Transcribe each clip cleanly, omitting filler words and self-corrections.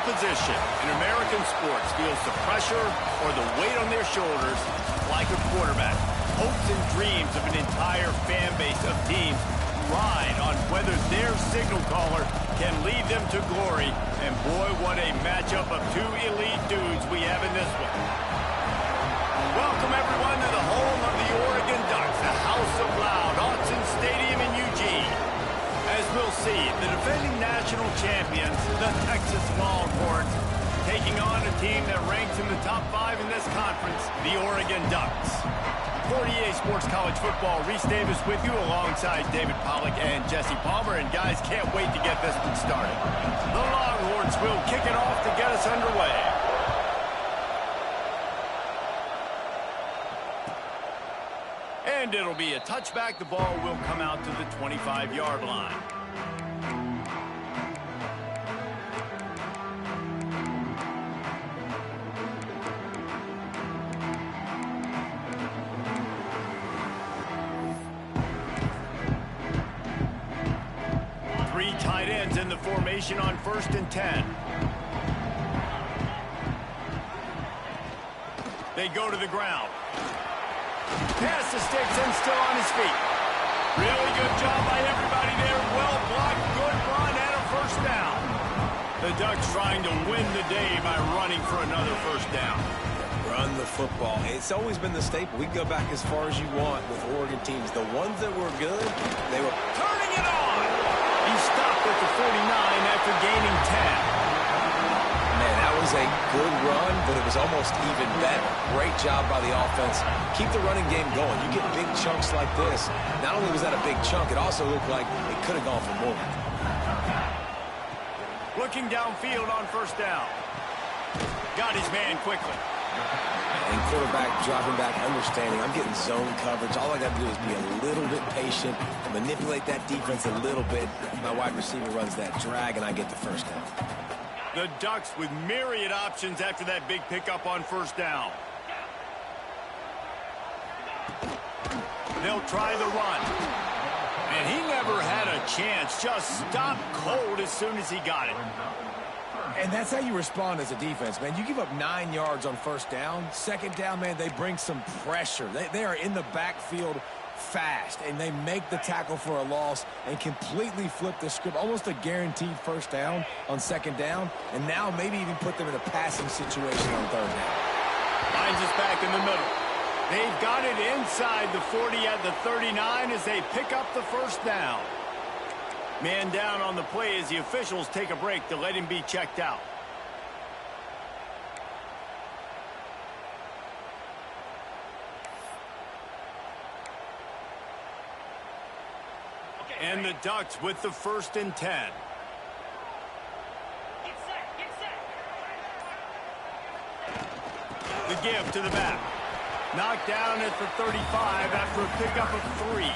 position in American sports feels the pressure or the weight on their shoulders like a quarterback. Hopes and dreams of an entire fan base of teams ride on whether their signal caller can lead them to glory. And boy, what a matchup of two elite dudes we have in this one. Welcome, everyone, to the home of the Oregon Ducks, the House of Loud, Autzen Stadium in Eugene. As we'll see, the defending national champions, the Texas Longhorns, taking on a team that ranks in the top 5 in this conference, the Oregon Ducks. 48 Sports College Football, Reese Davis with you alongside David Pollack and Jesse Palmer. And guys, can't wait to get this one started. The Longhorns will kick it off to get us underway. And it'll be a touchback. The ball will come out to the 25-yard line. Three tight ends in the formation on 1st and 10. They go to the ground. Pass the sticks and still on his feet. Really good job by everybody there. Well blocked, good run, and a first down. The Ducks trying to win the day by running for another first down. Run the football. It's always been the staple. We can go back as far as you want with Oregon teams. The ones that were good, they were turning it on. He stopped at the 49 after gaining 10. Man, that was a good run, but it was almost even better. Great job by the offense. Keep the running game going. You get big chunks like this. Not only was that a big chunk, it also looked like it could have gone for more. Looking downfield on first down. Got his man quickly. And quarterback dropping back, understanding I'm getting zone coverage. All I got to do is be a little bit patient, manipulate that defense a little bit. My wide receiver runs that drag, and I get the first down. The Ducks with myriad options after that big pickup on first down. They'll try the run. And he never had a chance. Just stopped cold as soon as he got it. And that's how you respond as a defense, man. You give up 9 yards on first down. Second down, man, they bring some pressure. They are in the backfield fast, and they make the tackle for a loss and completely flip the script. Almost a guaranteed first down on second down, and now maybe even put them in a passing situation on third down. Finds us back in the middle. They've got it inside the 40 at the 39 as they pick up the first down. Man down on the play as the officials take a break to let him be checked out. And the Ducks with the 1st and 10. The give to the back. Knocked down at the 35 after a pickup of 3.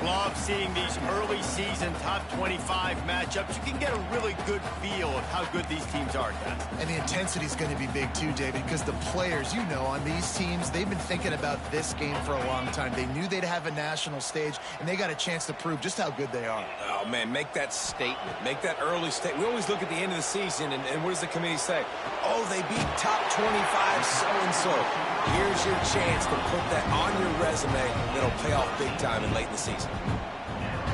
Love seeing these early season top 25 matchups. You can get a really good feel of how good these teams are, guys. And the intensity is going to be big too, David, because the players, you know, on these teams, they've been thinking about this game for a long time. They knew they'd have a national stage, and they got a chance to prove just how good they are. Oh, man, make that statement. Make that early statement. We always look at the end of the season, and what does the committee say? Oh, they beat top 25 so-and-so. Here's your chance to put that on your resume that'll pay off big time and late in the season.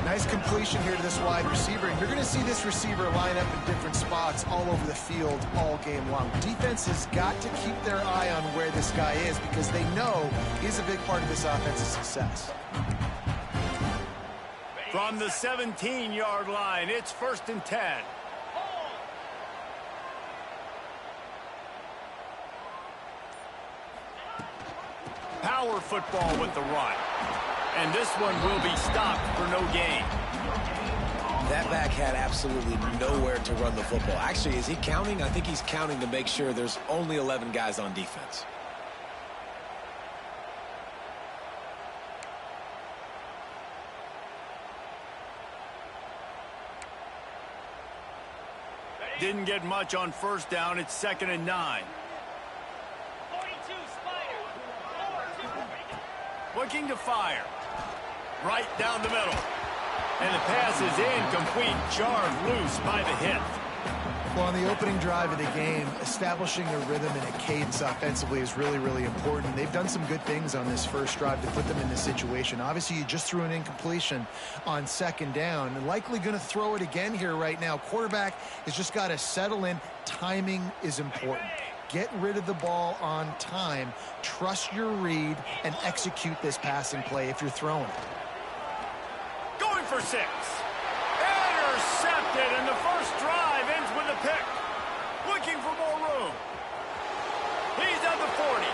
Nice completion here to this wide receiver, and you're going to see this receiver line up in different spots all over the field all game long. Defense has got to keep their eye on where this guy is because they know he's a big part of this offense's success. From the 17-yard line, it's 1st and 10. Power football with the run. And this one will be stopped for no gain. That back had absolutely nowhere to run the football. Actually, is he counting? I think he's counting to make sure there's only 11 guys on defense. Didn't get much on first down. It's 2nd and 9. Looking to fire. Right down the middle. And the pass is incomplete. Jarred loose by the hit. Well, on the opening drive of the game, establishing a rhythm and a cadence offensively is really, really important. They've done some good things on this first drive to put them in this situation. Obviously, you just threw an incompletion on second down, and likely going to throw it again here right now. Quarterback has just got to settle in. Timing is important. Get rid of the ball on time. Trust your read and execute this passing play if you're throwing it. Going for 6. Intercepted, and the first drive ends with a pick. Looking for more room. He's at the 40.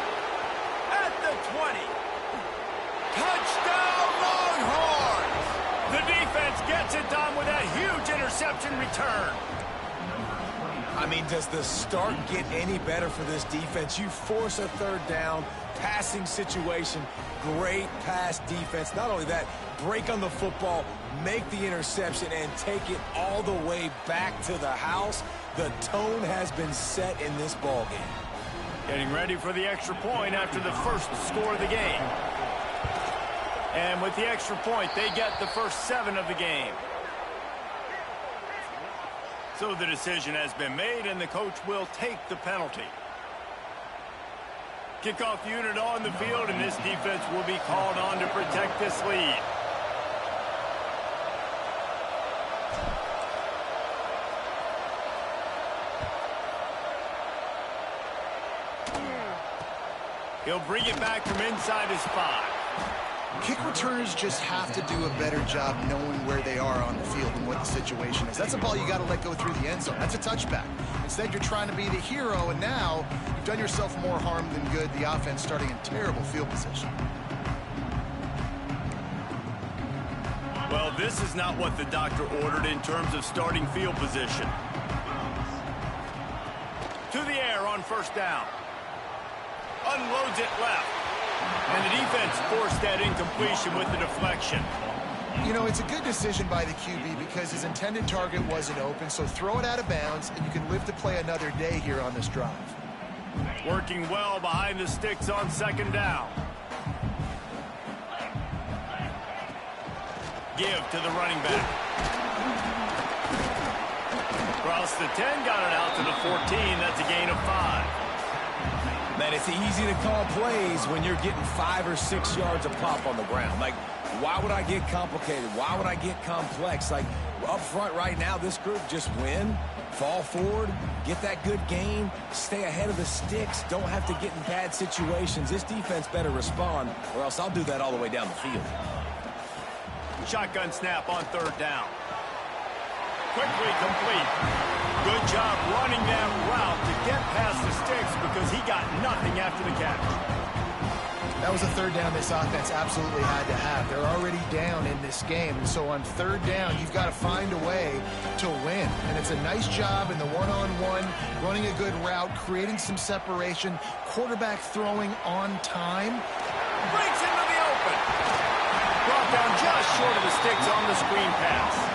At the 20. Touchdown, Longhorns! The defense gets it done with that huge interception return. I mean, does the start get any better for this defense? You force a third down, passing situation, great pass defense. Not only that, break on the football, make the interception, and take it all the way back to the house. The tone has been set in this ballgame. Getting ready for the extra point after the first score of the game. And with the extra point, they get the first 7 of the game. So the decision has been made, and the coach will take the penalty. Kickoff unit on the field, and this defense will be called on to protect this lead. He'll bring it back from inside his 5. Kick returners just have to do a better job knowing where they are on the field and what the situation is. That's a ball you got to let go through the end zone. That's a touchback. Instead, you're trying to be the hero, and now you've done yourself more harm than good. The offense starting in terrible field position. Well, this is not what the doctor ordered in terms of starting field position. To the air on first down. Unloads it left. And the defense forced that incompletion with the deflection. You know, it's a good decision by the QB because his intended target wasn't open, so throw it out of bounds, and you can live to play another day here on this drive. Working well behind the sticks on second down. Give to the running back. Across the 10, got it out to the 14. That's a gain of 5. Man, it's easy to call plays when you're getting 5 or 6 yards of pop on the ground. Like, why would I get complicated? Why would I get complex? Like, up front right now, this group just win, fall forward, get that good gain, stay ahead of the sticks, don't have to get in bad situations. This defense better respond, or else I'll do that all the way down the field. Shotgun snap on third down. Quickly complete. Good job running that route to get past the sticks because he got nothing after the catch. That was a third down this offense absolutely had to have. They're already down in this game, and so on third down, you've got to find a way to win. And it's a nice job in the one-on-one, running a good route, creating some separation, quarterback throwing on time. Breaks into the open. Brought down just short of the sticks on the screen pass.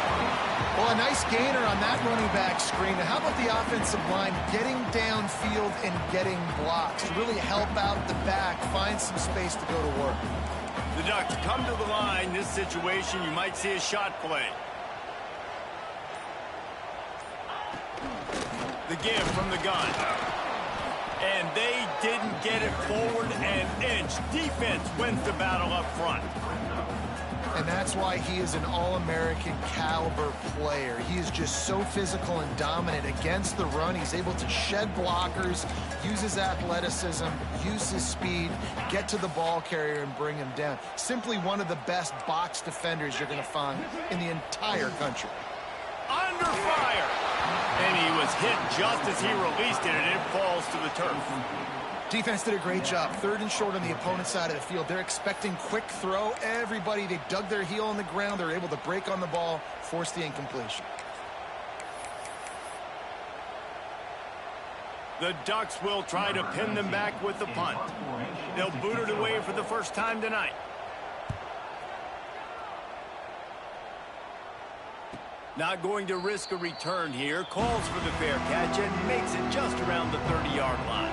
Well, a nice gainer on that running back screen. Now, how about the offensive line getting downfield and getting blocks to really help out the back, find some space to go to work? The Ducks come to the line. This situation, you might see a shot play. The give from the gun. And they didn't get it forward an inch. Defense wins the battle up front. And that's why he is an All-American caliber player. He is just so physical and dominant against the run. He's able to shed blockers, use his athleticism, use his speed, get to the ball carrier and bring him down. Simply one of the best box defenders you're going to find in the entire country. Under fire. And he was hit just as he released it, and it falls to the turf. Defense did a great job. Third and short on the opponent's side of the field. They're expecting quick throw. Everybody, they dug their heel on the ground. They're able to break on the ball, force the incompletion. The Ducks will try to pin them back with the punt. They'll boot it away for the first time tonight. Not going to risk a return here. Calls for the fair catch and makes it just around the 30-yard line.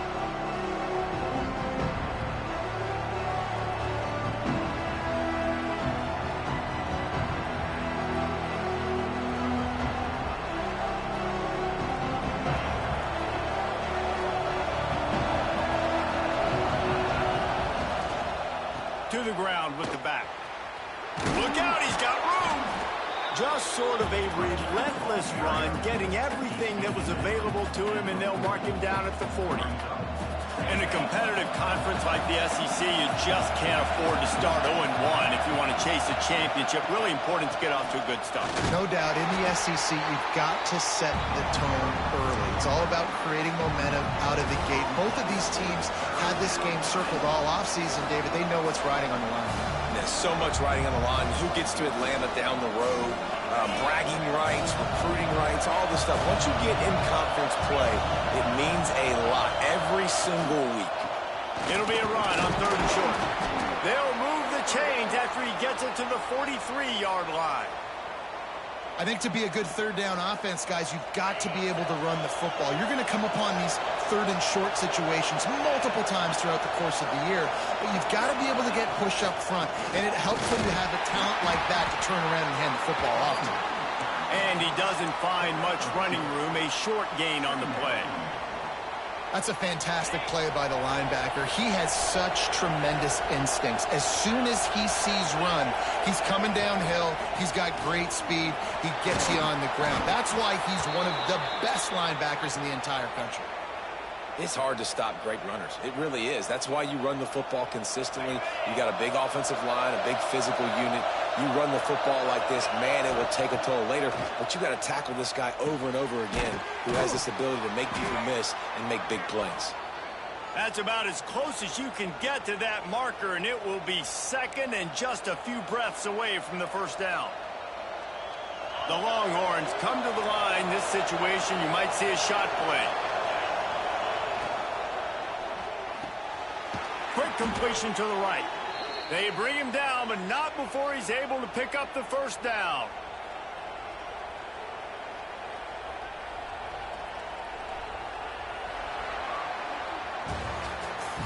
to the ground with the back. Look out, he's got room. Just sort of a relentless run, getting everything that was available to him, and they'll mark him down at the 40. In a competitive conference like the SEC, you just can't afford to start 0-1 if you want to chase a championship. Really important to get off to a good start. No doubt, in the SEC, you've got to set the tone early. It's all about creating momentum out of the gate. Both of these teams had this game circled all offseason, David. They know what's riding on the line. There's so much riding on the line. Who gets to Atlanta down the road? Bragging rights, recruiting rights, all this stuff. Once you get in conference play, it means a lot every single week. It'll be a run on 3rd and short. They'll move the chains after he gets it to the 43-yard line. I think to be a good third down offense, guys, you've got to be able to run the football. You're going to come upon these 3rd and short situations multiple times throughout the course of the year, but you've got to be able to get push up front, and it helps when you have a talent like that to turn around and hand the football off to. And he doesn't find much running room, a short gain on the play. That's a fantastic play by the linebacker. He has such tremendous instincts. As soon as he sees run, he's coming downhill. He's got great speed. He gets you on the ground. That's why he's one of the best linebackers in the entire country. It's hard to stop great runners. It really is. That's why you run the football consistently. You got a big offensive line, a big physical unit. You run the football like this, man, it will take a toll later. But you got to tackle this guy over and over again who has this ability to make people miss and make big plays. That's about as close as you can get to that marker, and it will be second and just a few breaths away from the first down. The Longhorns come to the line. This situation, you might see a shot play. Quick completion to the right. They bring him down, but not before he's able to pick up the first down.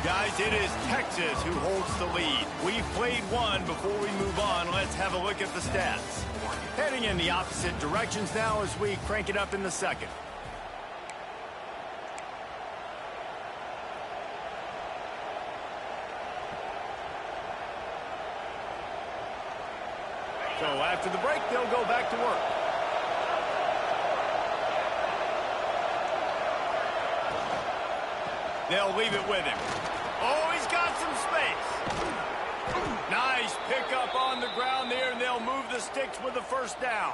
Guys, it is Texas who holds the lead. We've played one. Before we move on, let's have a look at the stats. Heading in the opposite directions now as we crank it up in the second. So after the break, they'll go back to work. They'll leave it with him. Oh, he's got some space. Nice pickup on the ground there, and they'll move the sticks with the first down.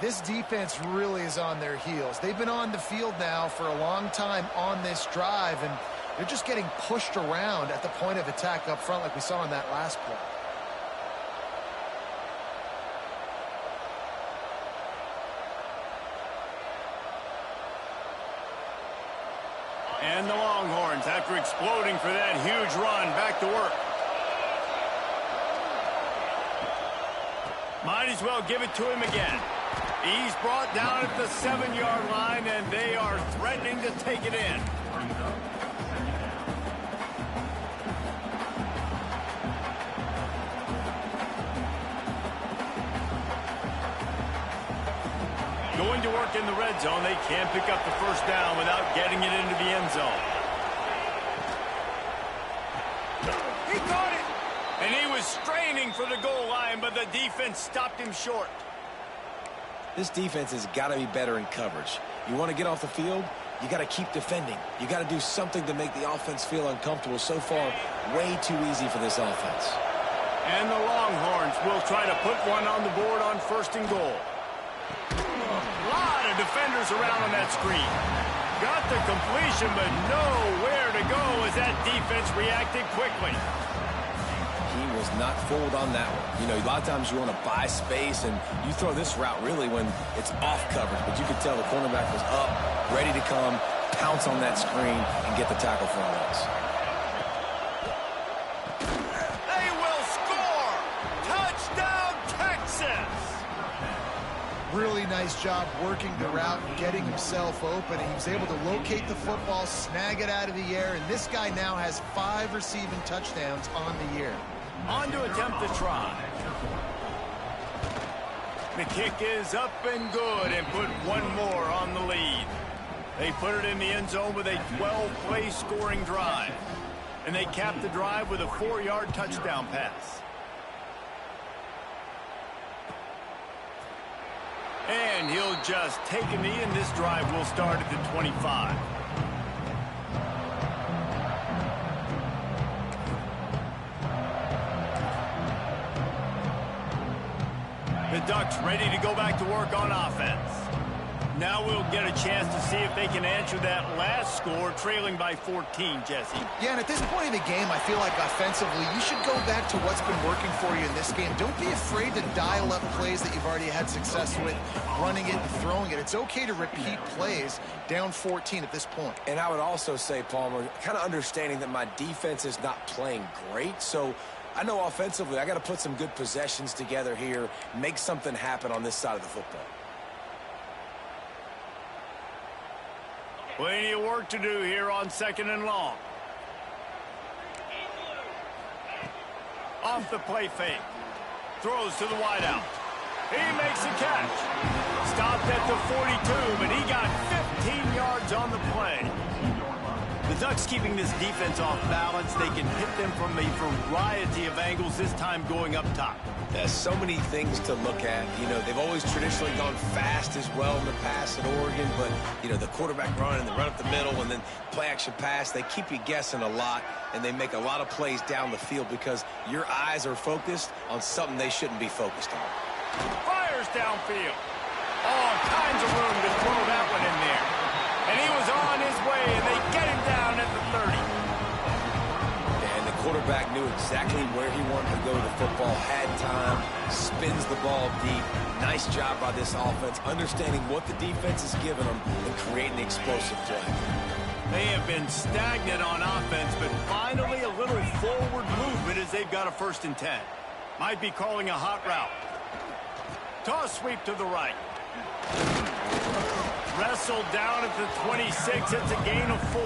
This defense really is on their heels. They've been on the field now for a long time on this drive, and they're just getting pushed around at the point of attack up front like we saw in that last play. And the Longhorns, after exploding for that huge run, back to work. Might as well give it to him again. He's brought down at the 7-yard line, and they are threatening to take it in. Going to work in the red zone. They can't pick up the first down without getting it into the end zone. He caught it! And he was straining for the goal line, but the defense stopped him short. This defense has got to be better in coverage. You want to get off the field, you got to keep defending. You got to do something to make the offense feel uncomfortable. So far, way too easy for this offense. And the Longhorns will try to put one on the board on 1st and goal. A lot of defenders around on that screen. Got the completion, but nowhere to go as that defense reacted quickly. He was not fooled on that one. You know, a lot of times you want to buy space, and you throw this route really when it's off coverage. But you could tell the cornerback was up, ready to come, pounce on that screen, and get the tackle for a loss. They will score! Touchdown, Texas! Really nice job working the route and getting himself open. He was able to locate the football, snag it out of the air, and this guy now has 5 receiving touchdowns on the year. On to attempt the try. The kick is up and good, and put one more on the lead. They put it in the end zone with a 12-play scoring drive. And they cap the drive with a 4-yard touchdown pass. And he'll just take a knee, and this drive will start at the 25. The Ducks ready to go back to work on offense. Now we'll get a chance to see if they can answer that last score, trailing by 14, Jesse. Yeah, and at this point in the game, I feel like offensively, you should go back to what's been working for you in this game. Don't be afraid to dial up plays that you've already had success with, running it and throwing it. It's okay to repeat plays down 14 at this point. And I would also say, Palmer, kind of understanding that my defense is not playing great, so I know offensively I got to put some good possessions together here, make something happen on this side of the football. Plenty of work to do here on 2nd and long. Off the play fake. Throws to the wideout. He makes the catch. Stopped at the 42, but he got 15 yards on the play. The Ducks keeping this defense off balance. They can hit them from a variety of angles, this time going up top. There's so many things to look at. You know, they've always traditionally gone fast as well in the pass at Oregon, but, you know, the quarterback run and the run up the middle and then play-action pass, they keep you guessing a lot, and they make a lot of plays down the field because your eyes are focused on something they shouldn't be focused on. Fires downfield. All kinds of room to throw that one in there. And he was on his way, and they get him down at the 30. And the quarterback knew exactly where he wanted to go with the football, had time, spins the ball deep. Nice job by this offense, understanding what the defense is giving them and creating explosive play. They have been stagnant on offense, but finally a little forward movement as they've got a 1st and 10. Might be calling a hot route. Toss sweep to the right. Wrestled down at the 26. It's a gain of 4.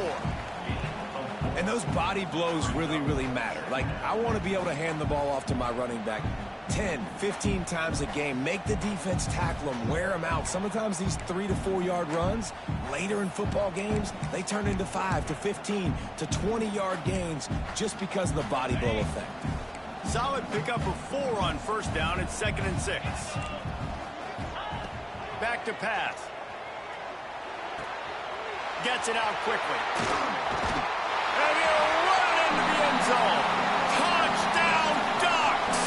And those body blows really, really matter. Like, I want to be able to hand the ball off to my running back 10, 15 times a game. Make the defense tackle them, wear them out. Sometimes these 3 to 4 yard runs, later in football games, they turn into 5 to 15 to 20-yard gains just because of the body blow effect. Solid pickup of 4 on 1st down. It's 2nd and 6. Back to pass. Gets it out quickly. And he'll run into the end zone. Touchdown, Ducks!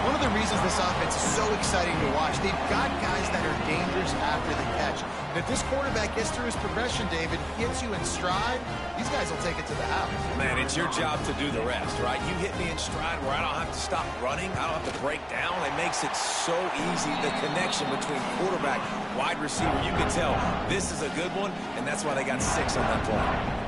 One of the reasons this offense is so exciting to watch, they've got guys that are dangerous after the catch. And if this quarterback gets through his progression, David, gets you in stride, these guys will take it to the house. Man, it's your job to do the rest, right? You hit me in stride where I don't have to stop running. I don't have to break down. It makes it so easy, the connection between quarterback, wide receiver. You can tell this is a good one, and that's why they got 6 on that play.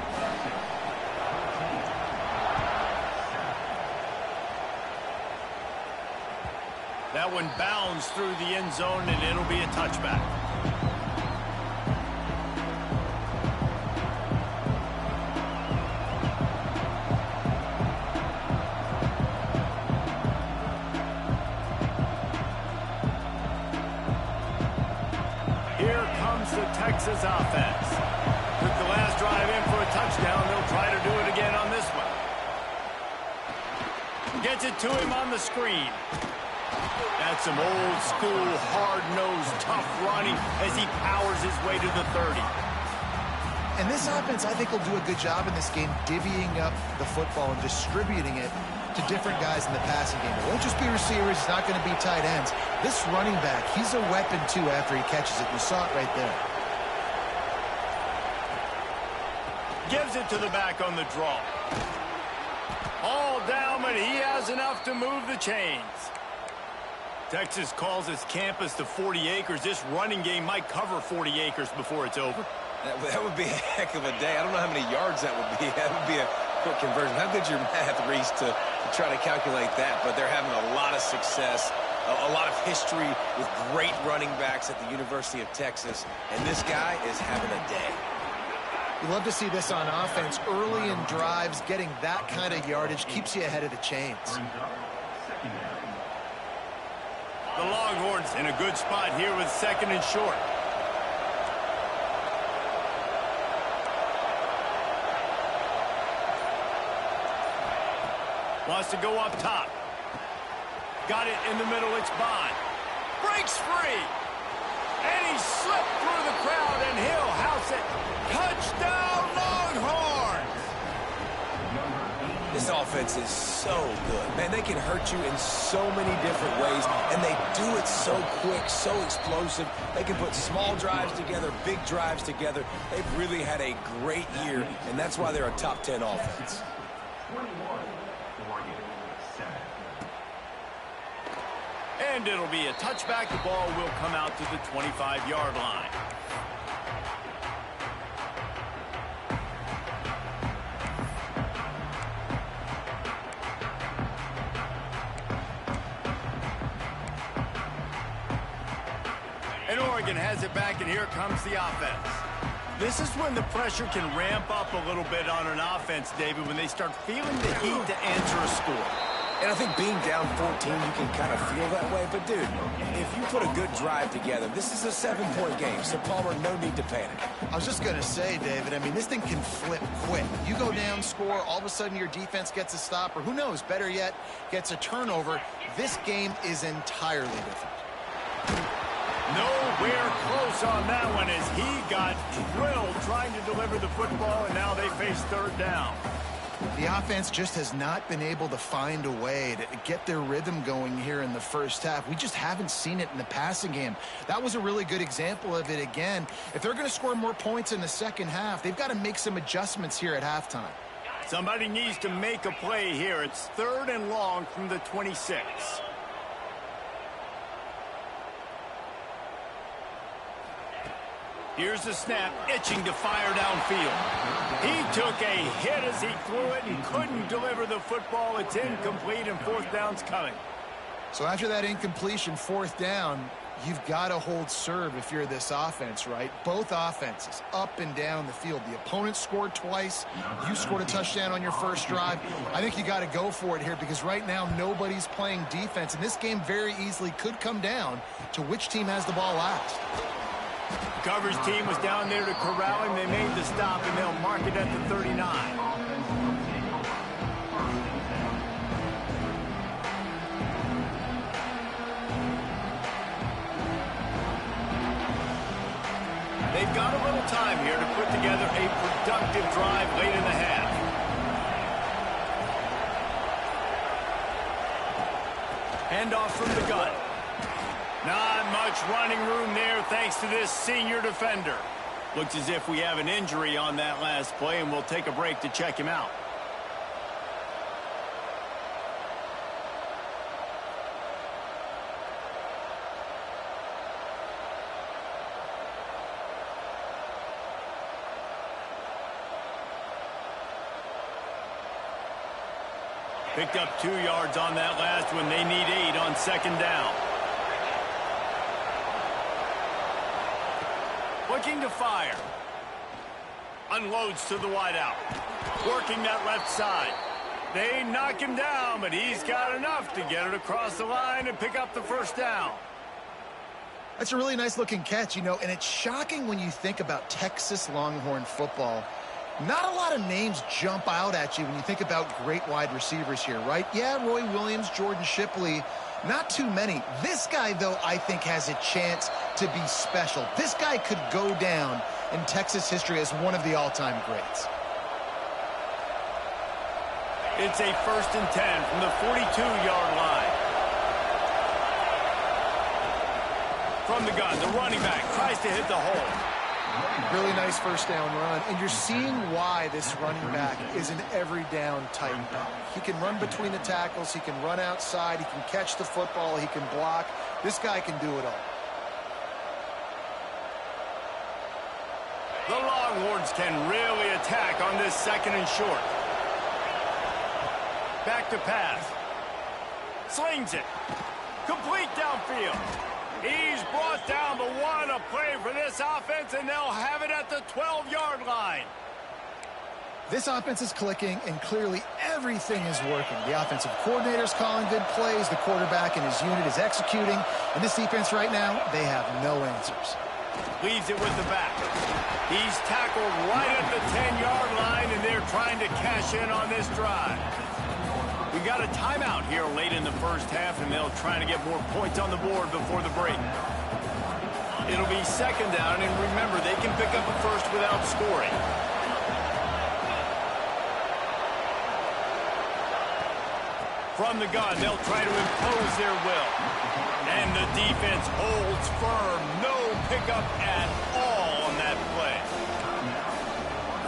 That one bounds through the end zone, and it'll be a touchback. Here comes the Texas offense. Took the last drive in for a touchdown. They'll try to do it again on this one. Gets it to him on the screen. That's some old-school, hard-nosed, tough running as he powers his way to the 30. And this offense, I think, will do a good job in this game divvying up the football and distributing it to different guys in the passing game. It won't just be receivers. It's not going to be tight ends. This running back, he's a weapon, too, after he catches it. You saw it right there. Gives it to the back on the draw. All down, but he has enough to move the chains. Texas calls his campus to 40 acres. This running game might cover 40 acres before it's over. That would be a heck of a day. I don't know how many yards that would be. That would be a quick conversion. How good's your math, Reese, to try to calculate that? But they're having a lot of success, a lot of history with great running backs at the University of Texas. And this guy is having a day. You love to see this on offense. Early in drives, getting that kind of yardage keeps you ahead of the chains. The Longhorns in a good spot here with 2nd and short. Wants to go up top. Got it in the middle. It's Bond. Breaks free. And he slipped through the crowd, and he'll house it. Touchdown, Longhorns! This offense is so good. Man, they can hurt you in so many different ways, and they do it so quick, so explosive. They can put small drives together, big drives together. They've really had a great year, and that's why they're a top 10 offense. And it'll be a touchback. The ball will come out to the 25-yard line. And Oregon has it back, and here comes the offense. This is when the pressure can ramp up a little bit on an offense, David, when they start feeling the heat to answer a score. And I think being down 14, you can kind of feel that way. But, dude, if you put a good drive together, this is a 7-point game. So, Palmer, no need to panic. I was just going to say, David, I mean, this thing can flip quick. You go down, score, all of a sudden your defense gets a stop, or who knows, better yet, gets a turnover. This game is entirely different. Nowhere close on that one as he got drilled trying to deliver the football, and now they face third down. The offense just has not been able to find a way to get their rhythm going here in the first half. We just haven't seen it in the passing game. That was a really good example of it again. If they're going to score more points in the second half, they've got to make some adjustments here at halftime. Somebody needs to make a play here. It's third and long from the 26. Here's the snap, itching to fire downfield. He took a hit as he threw it and couldn't deliver the football. It's incomplete, and fourth down's coming. So after that incompletion, fourth down, you've got to hold serve if you're this offense, right? Both offenses up and down the field. The opponent scored twice. You scored a touchdown on your first drive. I think you got to go for it here because right now nobody's playing defense, and this game very easily could come down to which team has the ball last. Coverage team was down there to corral him. They made the stop, and they'll mark it at the 39. They've got a little time here to put together a productive drive late in the half. Handoff from the gun. Not much running room there thanks to this senior defender. Looks as if we have an injury on that last play, and we'll take a break to check him out. Picked up 2 yards on that last one. They need 8 on second down. Looking to fire. Unloads to the wideout. Working that left side. They knock him down, but he's got enough to get it across the line and pick up the first down. That's a really nice looking catch, you know, and it's shocking when you think about Texas Longhorn football. Not a lot of names jump out at you when you think about great wide receivers here, right? Yeah, Roy Williams, Jordan Shipley, not too many. This guy, though, I think has a chance to be special. This guy could go down in Texas history as one of the all-time greats. It's a 1st and 10 from the 42-yard line. From the gun, the running back tries to hit the hole. Really nice first down run, and you're seeing why this running back is an every down type back. He can run between the tackles, he can run outside, he can catch the football, he can block. This guy can do it all. The Longhorns can really attack on this 2nd and short. Back to pass. Slings it. Complete downfield. He's brought down the one. A play for this offense, and they'll have it at the 12-yard line. This offense is clicking, and clearly everything is working. The offensive coordinator's calling good plays. The quarterback and his unit is executing. And this defense right now, they have no answers. Leaves it with the back. He's tackled right at the 10-yard line, and they're trying to cash in on this drive. We got a timeout here late in the first half, and they'll try to get more points on the board before the break. It'll be second down, and remember, they can pick up a first without scoring. From the gun, they'll try to impose their will. And the defense holds firm. No pickup at all on that play.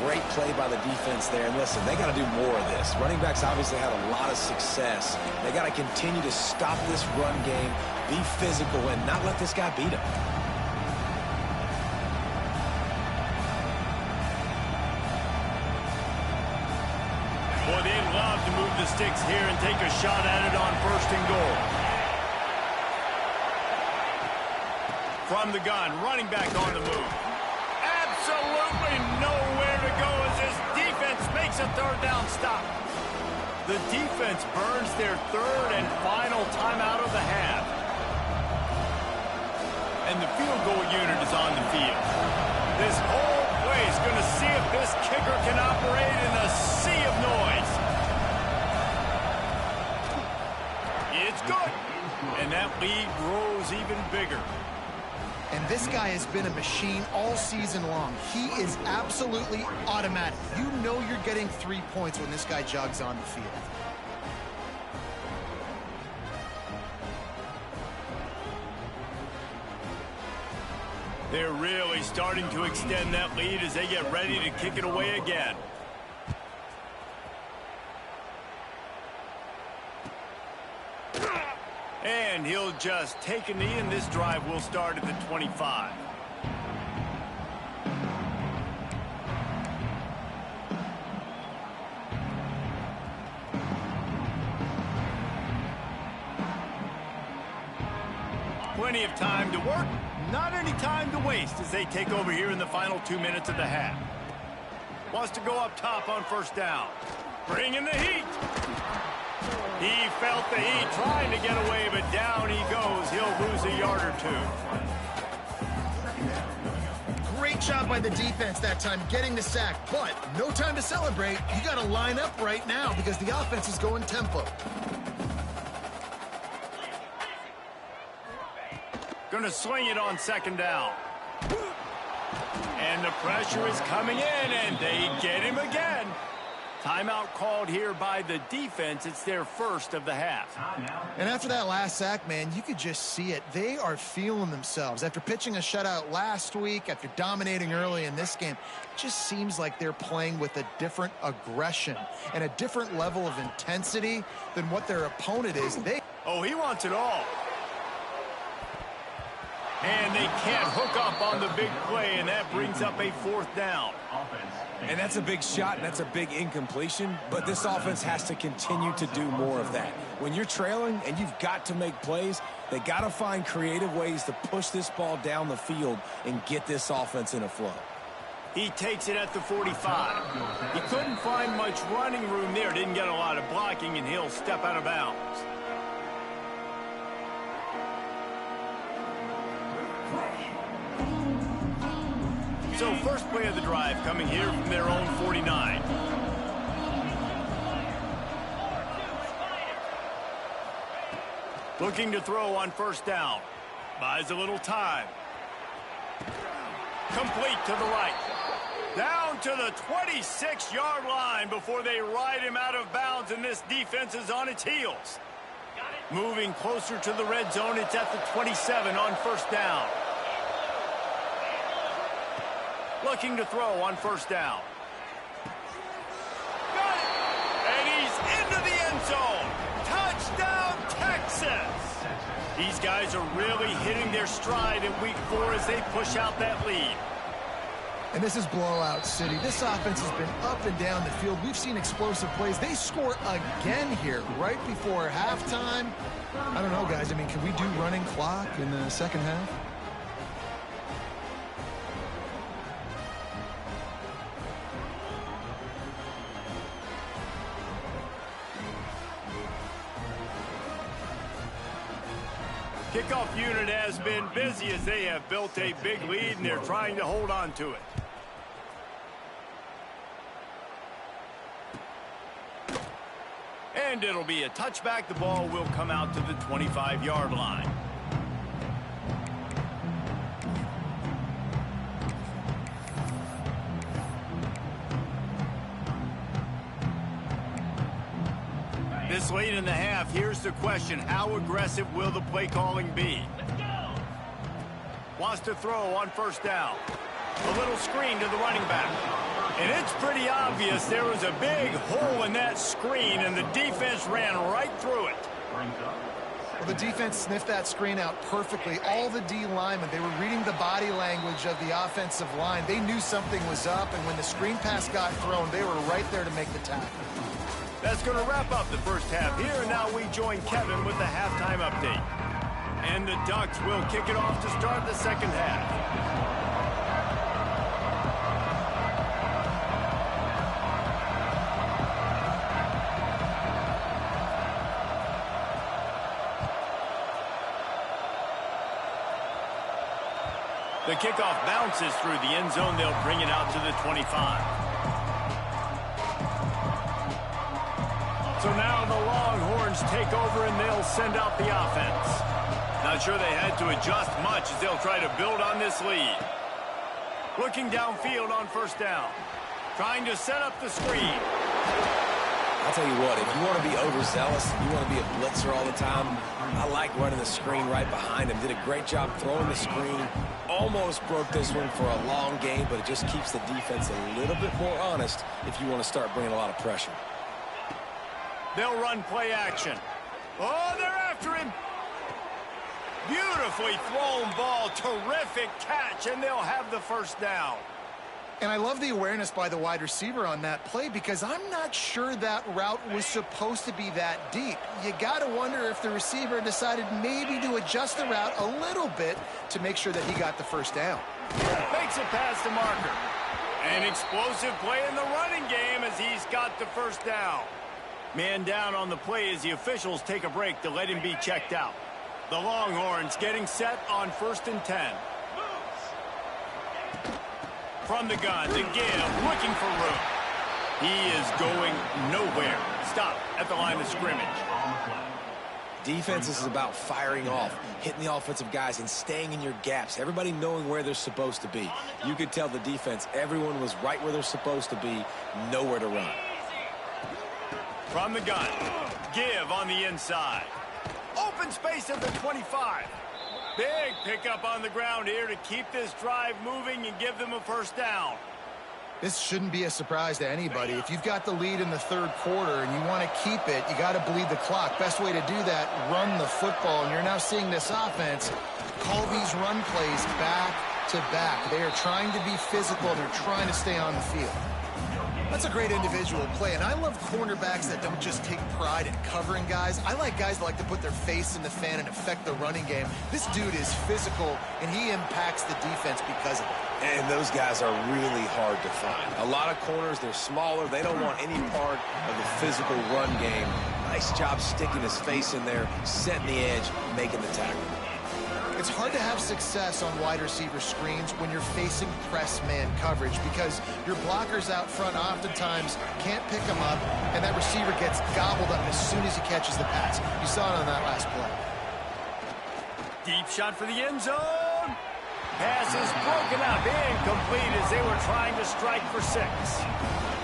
Great play by the defense there. And listen, they got to do more of this. Running backs obviously had a lot of success. They got to continue to stop this run game, be physical, and not let this guy beat them. Boy, they'd love to move the sticks here and take a shot at it on first and goal. From the gun, running back on the move. Absolutely nowhere to go as this defense makes a third down stop. The defense burns their third and final timeout of the half. And the field goal unit is on the field. This whole play is going to see if this kicker can operate in a sea of noise. It's good. And that lead grows even bigger. And this guy has been a machine all season long. He is absolutely automatic. You know you're getting 3 points when this guy jogs on the field. They're really starting to extend that lead as they get ready to kick it away again. And he'll just take a knee, and this drive will start at the 25. Plenty of time to work, not any time to waste as they take over here in the final 2 minutes of the half. Wants to go up top on first down. Bringing the heat. He felt the heat trying to get away, but down he goes. He'll lose a yard or two. Great job by the defense that time getting the sack, but no time to celebrate. You got to line up right now because the offense is going tempo. Going to swing it on second down. And the pressure is coming in, and they get him again. Timeout called here by the defense. It's their first of the half. And after that last sack, man, you could just see it. They are feeling themselves. After pitching a shutout last week, after dominating early in this game, it just seems like they're playing with a different aggression and a different level of intensity than what their opponent is. Oh, he wants it all. And they can't hook up on the big play, and that brings up a fourth down. And that's a big shot, and that's a big incompletion, but this offense has to continue to do more of that. When you're trailing and you've got to make plays, they got to find creative ways to push this ball down the field and get this offense in a flow. He takes it at the 45. He couldn't find much running room there, didn't get a lot of blocking, and he'll step out of bounds. So first play of the drive coming here from their own 49. Looking to throw on first down. Buys a little time. Complete to the right. Down to the 26-yard line before they ride him out of bounds, and this defense is on its heels. Moving closer to the red zone, it's at the 27 on first down. Looking to throw on first down. Got it! And he's into the end zone. Touchdown, Texas! These guys are really hitting their stride in week 4 as they push out that lead. And this is blowout city. This offense has been up and down the field. We've seen explosive plays. They score again here right before halftime. I don't know, guys. I mean, can we do running clock in the second half? Kickoff unit has been busy as they have built a big lead, and they're trying to hold on to it. And And it'll be a touchback. The ball will come out to the 25-yard line. This late in the half, here's the question. How aggressive will the play calling be? Wants to throw on first down. A little screen to the running back. And it's pretty obvious there was a big hole in that screen, and the defense ran right through it. Well, the defense sniffed that screen out perfectly. All the D linemen, they were reading the body language of the offensive line. They knew something was up, and when the screen pass got thrown, they were right there to make the tackle. That's going to wrap up the first half here, and now we join Kevin with the halftime update. And the Ducks will kick it off to start the second half. The kickoff bounces through the end zone. They'll bring it out to the 25. So now the Longhorns take over, and they'll send out the offense. Not sure they had to adjust much as they'll try to build on this lead. Looking downfield on first down. Trying to set up the screen. I'll tell you what, if you want to be overzealous, you want to be a blitzer all the time, I like running the screen right behind him. Did a great job throwing the screen. Almost broke this one for a long game, but it just keeps the defense a little bit more honest if you want to start bringing a lot of pressure. They'll run play action. Oh, they're after him. Beautifully thrown ball. Terrific catch, and they'll have the first down. And I love the awareness by the wide receiver on that play because I'm not sure that route was supposed to be that deep. You got to wonder if the receiver decided maybe to adjust the route a little bit to make sure that he got the first down. Makes it past the marker. An explosive play in the running game as he's got the first down. Man down on the play as the officials take a break to let him be checked out. The Longhorns getting set on 1st and 10. From the gun to give, looking for room. He is going nowhere. Stop at the line of scrimmage. Defense is about firing off, hitting the offensive guys, and staying in your gaps. Everybody knowing where they're supposed to be. You could tell the defense, everyone was right where they're supposed to be, nowhere to run. From the gun, give on the inside. Open space at the 25. Big pickup on the ground here to keep this drive moving and give them a first down. This shouldn't be a surprise to anybody. If you've got the lead in the third quarter and you want to keep it, you got to bleed the clock. Best way to do that, run the football. And you're now seeing this offense call these run plays back to back. They are trying to be physical. They're trying to stay on the field. That's a great individual play, and I love cornerbacks that don't just take pride in covering guys. I like guys that like to put their face in the fan and affect the running game. This dude is physical, and he impacts the defense because of it. And those guys are really hard to find. A lot of corners, they're smaller. They don't want any part of the physical run game. Nice job sticking his face in there, setting the edge, making the tackle. It's hard to have success on wide receiver screens when you're facing press man coverage because your blockers out front oftentimes can't pick them up, and that receiver gets gobbled up as soon as he catches the pass. You saw it on that last play. Deep shot for the end zone. Pass is broken up, incomplete as they were trying to strike for 6.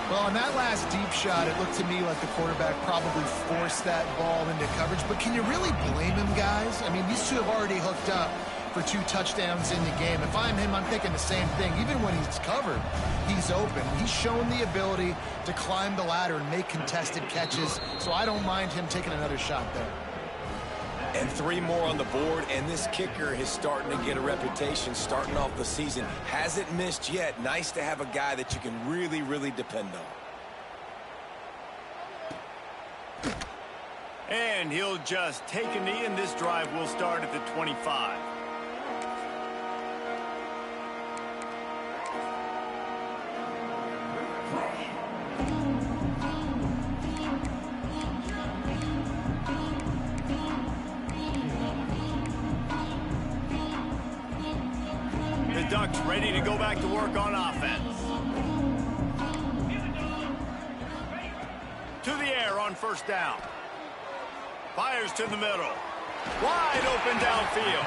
Well, on that last deep shot, it looked to me like the quarterback probably forced that ball into coverage. But can you really blame him, guys? I mean, these two have already hooked up for 2 touchdowns in the game. If I'm him, I'm thinking the same thing. Even when he's covered, he's open. He's shown the ability to climb the ladder and make contested catches. So I don't mind him taking another shot there. And 3 more on the board, and this kicker is starting to get a reputation starting off the season. Hasn't missed yet. Nice to have a guy that you can really, really depend on. And he'll just take a knee, and this drive will start at the 25. Ducks ready to go back to work on offense. To the air on first down. Fires to the middle. Wide open downfield.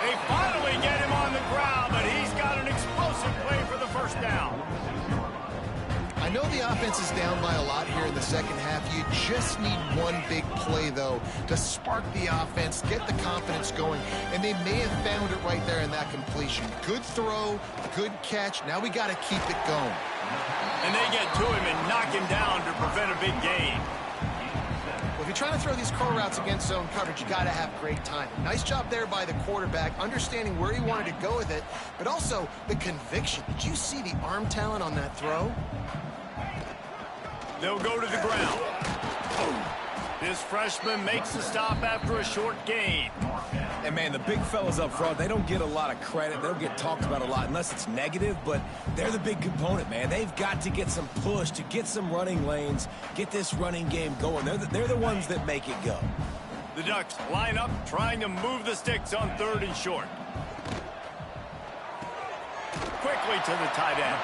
They finally get him on the ground, but he's got an explosive play for the first down. I know the offense is down by a lot here in the second half. You just need one big play, though, to spark the offense, get the confidence going, and they may have found it right there in that completion. Good throw, good catch. Now we got to keep it going. And they get to him and knock him down to prevent a big gain. Well, if you're trying to throw these curl routes against zone coverage, you got to have great time. Nice job there by the quarterback, understanding where he wanted to go with it, but also the conviction. Did you see the arm talent on that throw? They'll go to the ground. This freshman makes the stop after a short gain. And, man, the big fellas up front, they don't get a lot of credit. They don't get talked about a lot unless it's negative, but they're the big component, man. They've got to get some push, to get some running lanes, get this running game going. They're the ones that make it go. The Ducks line up, trying to move the sticks on 3rd and short. Quickly to the tight end.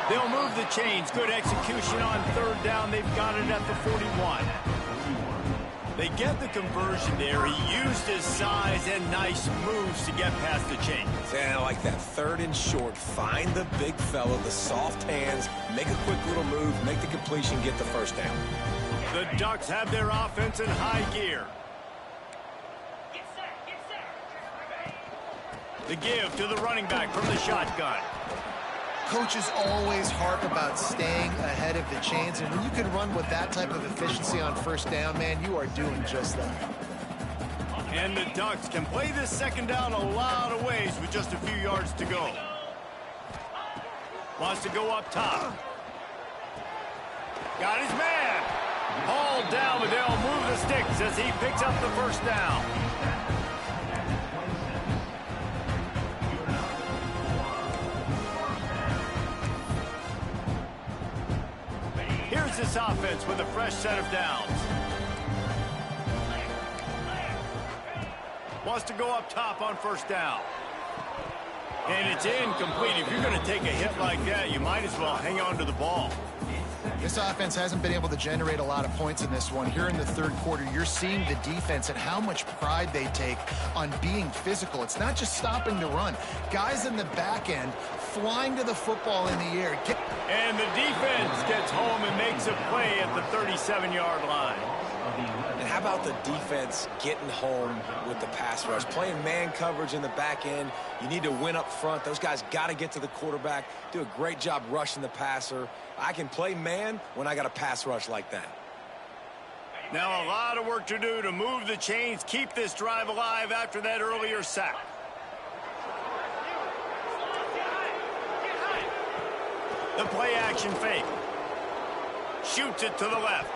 They'll move the chains. Good execution on 3rd down. They've got it at the 41. They get the conversion there. He used his size and nice moves to get past the chains. And I like that 3rd and short. Find the big fella, the soft hands, make a quick little move, make the completion, get the first down. The Ducks have their offense in high gear. The give to the running back from the shotgun. Coaches always harp about staying ahead of the chains, and when you can run with that type of efficiency on 1st down, man, you are doing just that. And the Ducks can play this 2nd down a lot of ways with just a few yards to go. Wants to go up top. Got his man. Hauled down, but they'll move the sticks as he picks up the 1st down. Here's this offense with a fresh set of downs. Wants to go up top on 1st down. And it's incomplete. If you're going to take a hit like that, you might as well hang on to the ball. This offense hasn't been able to generate a lot of points in this one. Here in the 3rd quarter, you're seeing the defense and how much pride they take on being physical. It's not just stopping to run. Guys in the back end flying to the football in the air. And the defense gets home and makes a play at the 37-yard line. And how about the defense getting home with the pass rush? Playing man coverage in the back end. You need to win up front. Those guys got to get to the quarterback, do a great job rushing the passer. I can play man when I got a pass rush like that. Now a lot of work to do to move the chains, keep this drive alive after that earlier sack. The play action fake. Shoots it to the left.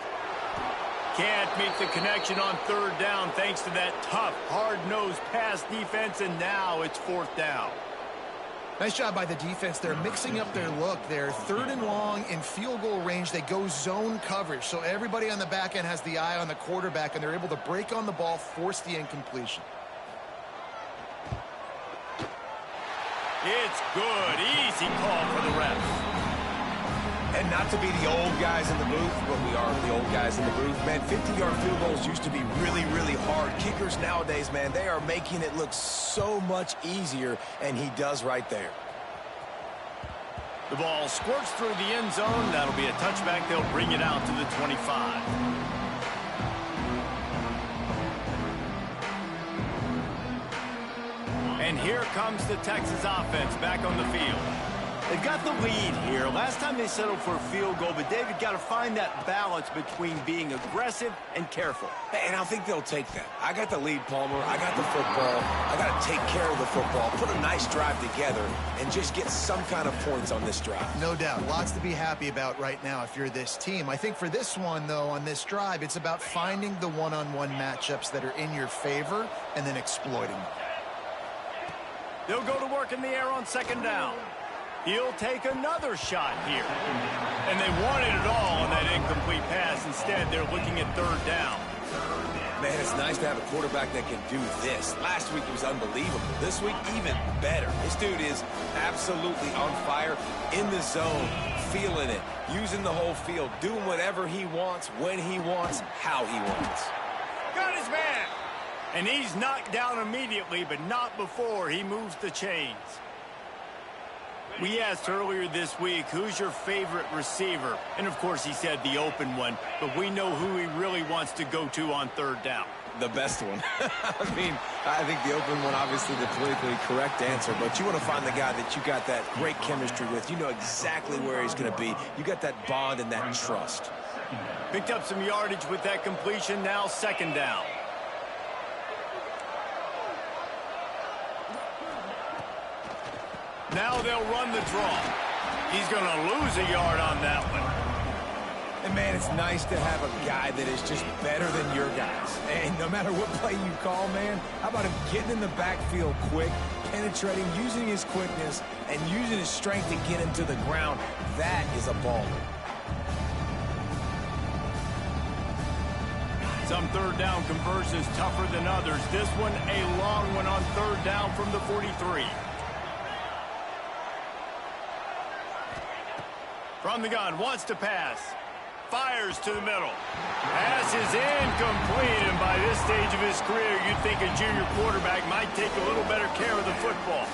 Can't make the connection on 3rd down thanks to that tough, hard-nosed pass defense, and now it's 4th down. Nice job by the defense. They're mixing up their look. They're 3rd and long in field goal range. They go zone coverage, so everybody on the back end has the eye on the quarterback, and they're able to break on the ball, force the incompletion. It's good. Easy call for the ref. And not to be the old guys in the booth, but we are the old guys in the booth. Man, 50-yard field goals used to be really, really hard. Kickers nowadays, man, they are making it look so much easier, and he does right there. The ball squirts through the end zone. That'll be a touchback. They'll bring it out to the 25. And here comes the Texas offense back on the field. They've got the lead here. Last time they settled for a field goal, but David got to find that balance between being aggressive and careful. And I think they'll take that. I got the lead, Palmer. I got the football. I got to take care of the football, put a nice drive together, and just get some kind of points on this drive. No doubt. Lots to be happy about right now if you're this team. I think for this one, though, on this drive, it's about finding the one-on-one matchups that are in your favor and then exploiting them. They'll go to work in the air on 2nd down. He'll take another shot here. And they wanted it all on that incomplete pass. Instead, they're looking at 3rd down. Man, it's nice to have a quarterback that can do this. Last week, it was unbelievable. This week, even better. This dude is absolutely on fire, in the zone, feeling it, using the whole field, doing whatever he wants, when he wants, how he wants. got his man. And he's knocked down immediately, but not before he moves the chains. We asked earlier this week, who's your favorite receiver? And, of course, he said the open one, but we know who he really wants to go to on third down. The best one. I mean, I think the open one, obviously the politically correct answer, but you want to find the guy that you got that great chemistry with. You know exactly where he's going to be. You got that bond and that trust. Picked up some yardage with that completion. Now second down. Now they'll run the draw. He's going to lose a yard on that one. And, man, it's nice to have a guy that is just better than your guys. And no matter what play you call, man, how about him getting in the backfield quick, penetrating, using his quickness, and using his strength to get him to the ground? That is a baller. Some third down conversions tougher than others. This one, a long one on third down from the 43. From the gun, wants to pass. Fires to the middle. Pass is incomplete, and by this stage of his career, you'd think a junior quarterback might take a little better care of the football.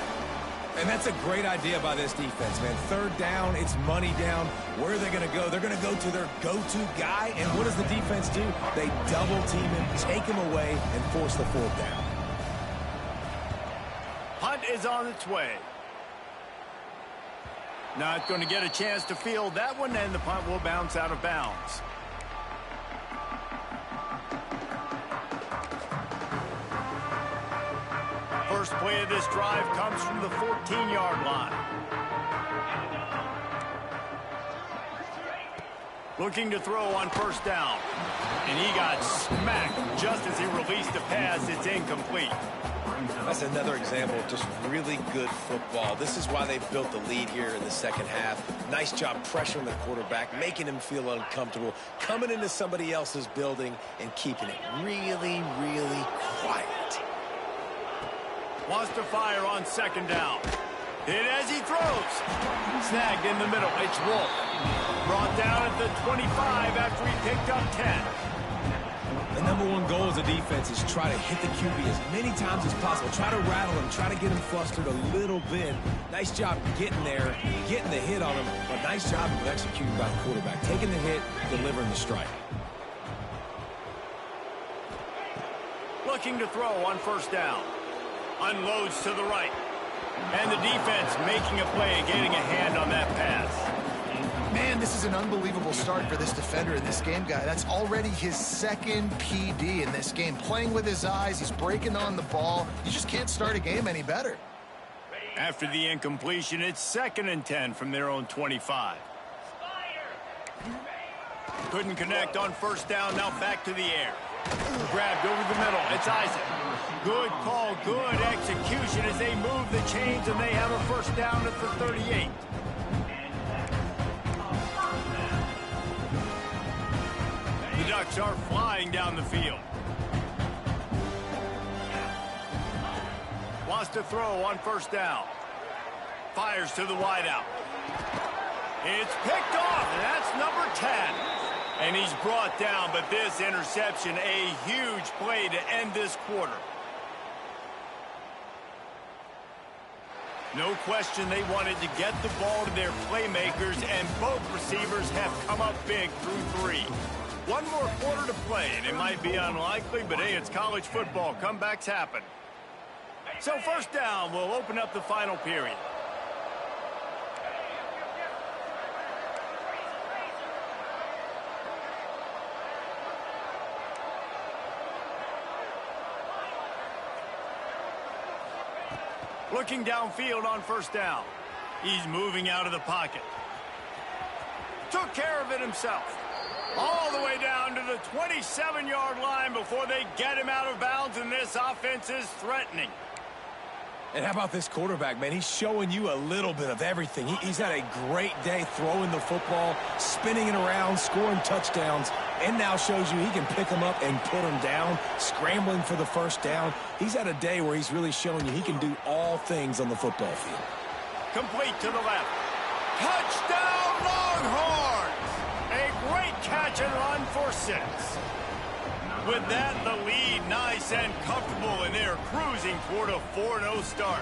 And that's a great idea by this defense, man. Third down, it's money down. Where are they going to go? They're going to go to their go-to guy, and what does the defense do? They double-team him, take him away, and force the fourth down. Punt is on its way. Not going to get a chance to field that one, and the punt will bounce out of bounds. First play of this drive comes from the 14-yard line. Looking to throw on first down. And he got smacked just as he released the pass. It's incomplete. That's another example of just really good football. This is why they've built the lead here in the second half. Nice job pressuring the quarterback, making him feel uncomfortable, coming into somebody else's building and keeping it really, really quiet. Wants to fire on second down. Hit as he throws. Snagged in the middle. It's Wolf. Brought down at the 25 after he picked up 10. The number one goal as a defense is try to hit the QB as many times as possible. Try to rattle him. Try to get him flustered a little bit. Nice job getting there, getting the hit on him. But nice job of executing by the quarterback. Taking the hit, delivering the strike. Looking to throw on first down. Unloads to the right. And the defense making a play and getting a hand on that pass. Man, this is an unbelievable start for this defender in this game, guy. That's already his second PD in this game. Playing with his eyes, he's breaking on the ball. You just can't start a game any better. After the incompletion, it's 2nd and 10 from their own 25. Couldn't connect on first down, now back to the air. Grabbed over the middle, it's Isaac. Good call, good execution as they move the chains, and they have a first down at the 38. The Ducks are flying down the field. Wants to throw on first down. Fires to the wideout. It's picked off, and that's number 10. And he's brought down, but this interception, a huge play to end this quarter. No question they wanted to get the ball to their playmakers, and both receivers have come up big through 3. One more quarter to play, and it might be unlikely, but hey, it's college football. Comebacks happen. So first down will open up the final period. Looking downfield on first down. He's moving out of the pocket. Took care of it himself. All the way down to the 27-yard line before they get him out of bounds, and this offense is threatening. And how about this quarterback, man? He's showing you a little bit of everything. He's had a great day throwing the football, spinning it around, scoring touchdowns, and now shows you he can pick them up and put them down, scrambling for the first down. He's had a day where he's really showing you he can do all things on the football field. Complete to the left. Touchdown, Longhorns! A great catch and run for 6. With that, the lead nice and comfortable, and they're cruising toward a 4-0 start.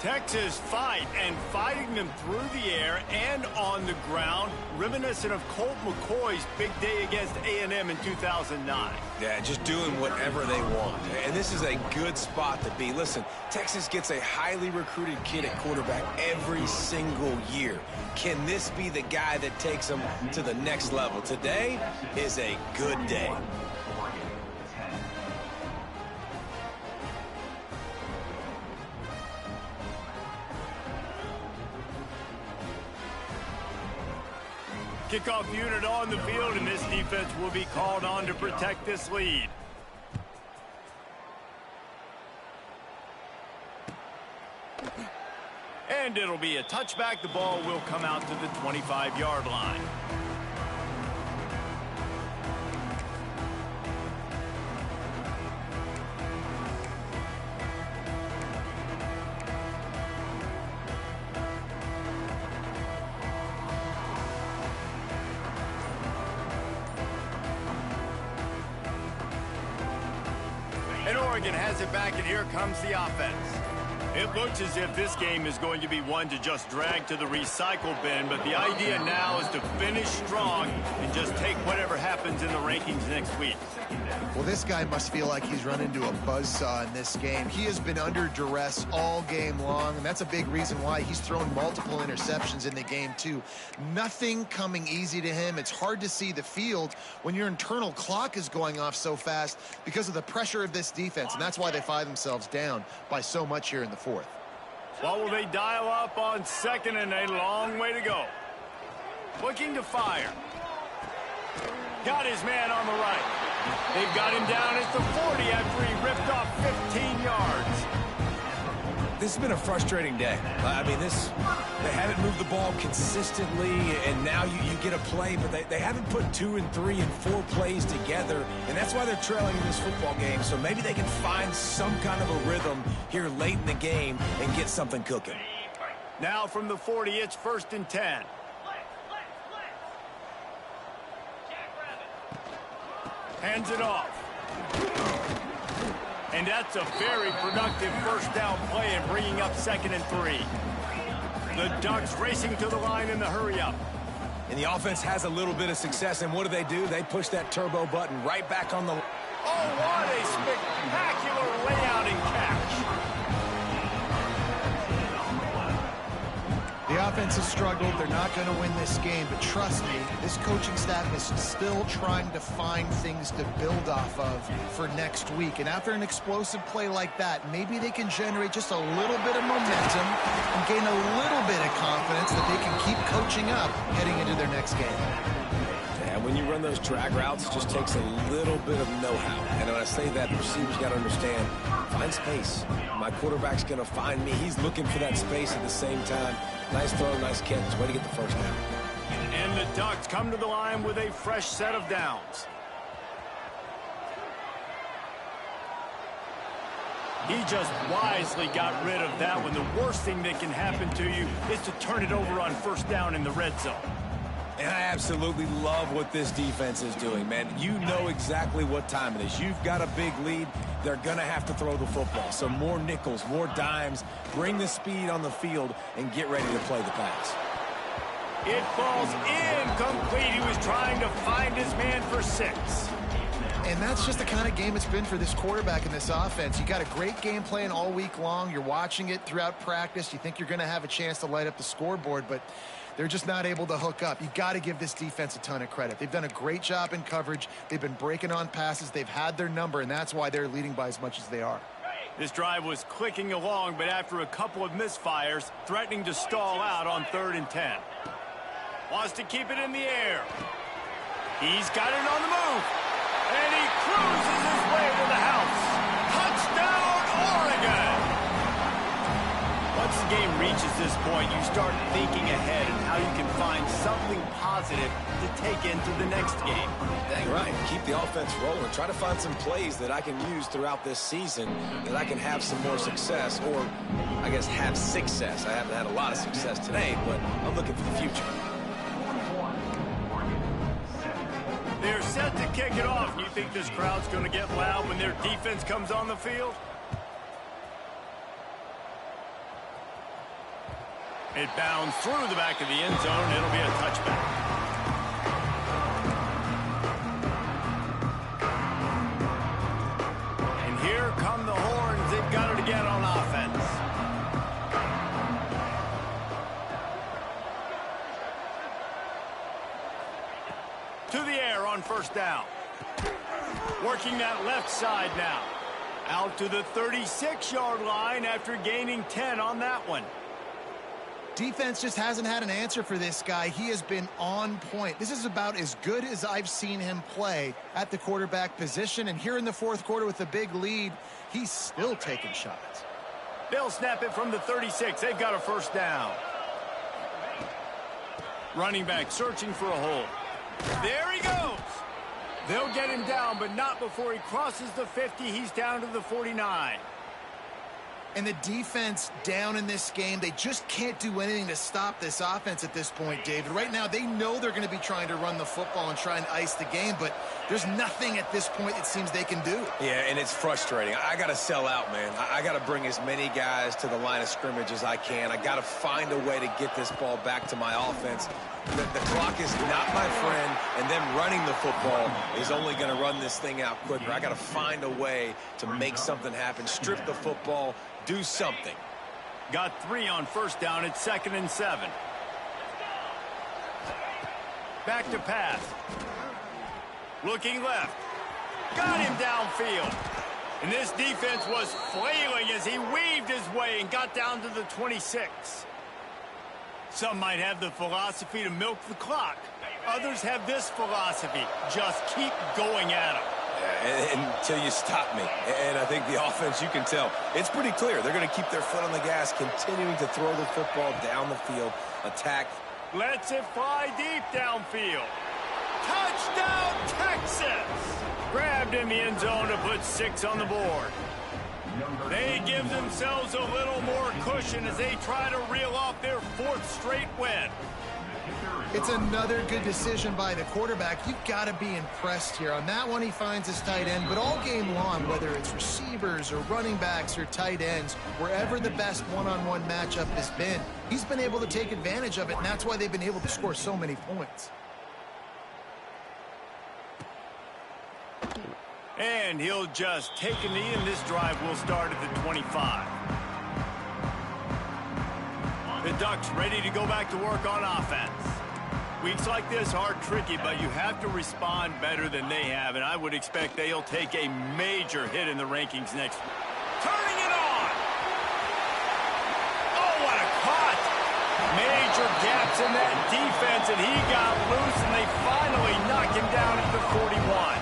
Texas fighting them through the air and on the ground, reminiscent of Colt McCoy's big day against A&M in 2009. Yeah, just doing whatever they want. And this is a good spot to be. Listen, Texas gets a highly recruited kid at quarterback every single year. Can this be the guy that takes them to the next level? Today is a good day. Kickoff unit on the field, and this defense will be called on to protect this lead. And it'll be a touchback. The ball will come out to the 25-yard line. And Oregon has it back, and here comes the offense. It looks as if this game is going to be one to just drag to the recycle bin, but the idea now is to finish strong and just take whatever happens in the rankings next week. Well, this guy must feel like he's run into a buzzsaw in this game. He has been under duress all game long, and that's a big reason why he's thrown multiple interceptions in the game, too. Nothing coming easy to him. It's hard to see the field when your internal clock is going off so fast because of the pressure of this defense, and that's why they find themselves down by so much here in the fourth. Well, will they dial up on second, and a long way to go. Looking to fire. Got his man on the right. They've got him down at the 40 after he ripped off 15 yards. This has been a frustrating day. I mean, they haven't moved the ball consistently, and now you get a play, but they haven't put 2 and 3 and 4 plays together, and that's why they're trailing in this football game. So maybe they can find some kind of a rhythm here late in the game and get something cooking. Now from the 40, it's 1st and 10. Hands it off. And that's a very productive first down play and bringing up 2nd and 3. The Ducks racing to the line in the hurry up. And the offense has a little bit of success, and what do? They push that turbo button right back on the... Oh, what a spectacular layout and catch. The offense has struggled. They're not going to win this game, but trust me, this coaching staff is still trying to find things to build off of for next week. And after an explosive play like that, maybe they can generate just a little bit of momentum and gain a little bit of confidence that they can keep coaching up heading into their next game. Yeah, when you run those drag routes, it just takes a little bit of know-how. And when I say that, the receivers got to understand, find space. My quarterback's going to find me. He's looking for that space at the same time. Nice throw, nice catch. Way to get the first down. And the Ducks come to the line with a fresh set of downs. He just wisely got rid of that one. The worst thing that can happen to you is to turn it over on 1st down in the red zone. And I absolutely love what this defense is doing, man. You know exactly what time it is. You've got a big lead. They're going to have to throw the football. So more nickels, more dimes. Bring the speed on the field and get ready to play the pass. It falls incomplete. He was trying to find his man for 6. And that's just the kind of game it's been for this quarterback in this offense. You got a great game plan all week long. You're watching it throughout practice. You think you're going to have a chance to light up the scoreboard, but they're just not able to hook up. You got to give this defense a ton of credit. They've done a great job in coverage. They've been breaking on passes. They've had their number, and that's why they're leading by as much as they are. This drive was clicking along, but after a couple of misfires, threatening to stall out on 3rd and 10. Wants to keep it in the air. He's got it on the move. And he cruises his way to the house. Touchdown, Oregon! Once the game reaches this point, you start thinking ahead and how you can find something positive to take into the next game. Dang right. Keep the offense rolling. Try to find some plays that I can use throughout this season that I can have some more success, or I guess have success. I haven't had a lot of success today, but I'm looking for the future. They're set to kick it off. You think this crowd's going to get loud when their defense comes on the field? It bounds through the back of the end zone. It'll be a touchback. And here come the horns. They've got it again on offense. To the air on first down. Working that left side now. Out to the 36-yard line after gaining 10 on that one. Defense just hasn't had an answer for this guy. He has been on point. This is about as good as I've seen him play at the quarterback position. And here in the fourth quarter with a big lead, he's still taking shots. They'll snap it from the 36. They've got a first down. Running back searching for a hole. There he goes. They'll get him down, but not before he crosses the 50. He's down to the 49. And the defense down in this game, they just can't do anything to stop this offense at this point, David. Right now, they know they're going to be trying to run the football and try and ice the game, but there's nothing at this point it seems they can do. Yeah, and it's frustrating. I got to sell out, man. I got to bring as many guys to the line of scrimmage as I can. I got to find a way to get this ball back to my offense. The clock is not my friend, and them running the football is only going to run this thing out quicker. I got to find a way to make something happen, strip the football, do something. Got 3 on first down. It's 2nd and 7. Back to pass. Looking left. Got him downfield. And this defense was flailing as he weaved his way and got down to the 26. Some might have the philosophy to milk the clock. Others have this philosophy. Just keep going at him. Until you stop me. And I think the offense, you can tell, it's pretty clear. They're going to keep their foot on the gas, continuing to throw the football down the field, attack. Lets it fly deep downfield. Touchdown, Texas! Grabbed in the end zone to put 6 on the board. They give themselves a little more cushion as they try to reel off their 4th straight win. It's another good decision by the quarterback. You've got to be impressed here. On that one, he finds his tight end, but all game long, whether it's receivers or running backs or tight ends, wherever the best one-on-one matchup has been, he's been able to take advantage of it, and that's why they've been able to score so many points. And he'll just take a knee, and this drive will start at the 25. The Ducks ready to go back to work on offense. Weeks like this are tricky, but you have to respond better than they have, and I would expect they'll take a major hit in the rankings next week. Turning it on! Oh, what a cut! Major gaps in that defense, and he got loose, and they finally knock him down at the 41.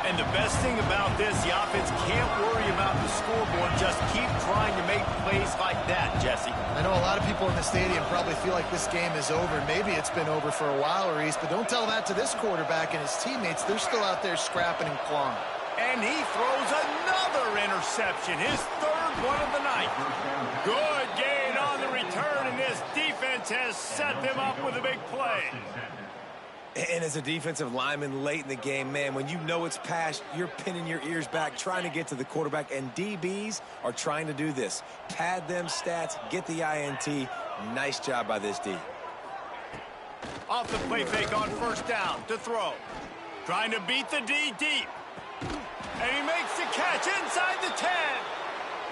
And the best thing about this, the offense can't worry about the scoreboard. Just keep trying to make plays like that, Jesse. I know a lot of people in the stadium probably feel like this game is over. Maybe it's been over for a while, Reese, but don't tell that to this quarterback and his teammates. They're still out there scrapping and clawing. And he throws another interception, his 3rd one of the night. Good gain on the return, and this defense has set them up with a big play. And as a defensive lineman late in the game, man, when you know it's past, you're pinning your ears back, trying to get to the quarterback, and DBs are trying to do this. Pad them stats, get the INT. Nice job by this D. Off the play fake on first down to throw. Trying to beat the D deep. And he makes the catch inside the 10.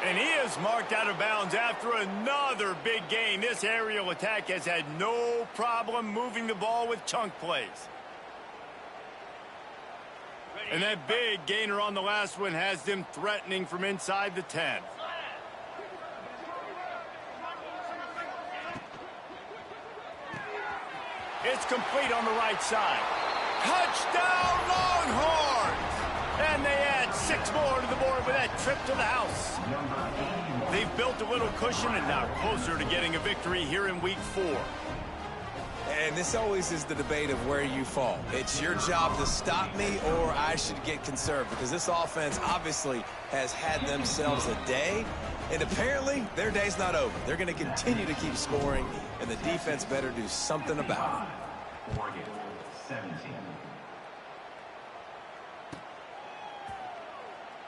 And he is marked out of bounds after another big gain. This aerial attack has had no problem moving the ball with chunk plays. And that big gainer on the last one has them threatening from inside the 10. It's complete on the right side. Touchdown, Longhorns! And they add 6 more to the board with that trip to the house. They've built a little cushion and now closer to getting a victory here in week 4. And this always is the debate of where you fall. It's your job to stop me or I should get conserved, because this offense obviously has had themselves a day, and apparently their day's not over. They're going to continue to keep scoring, and the defense better do something about it.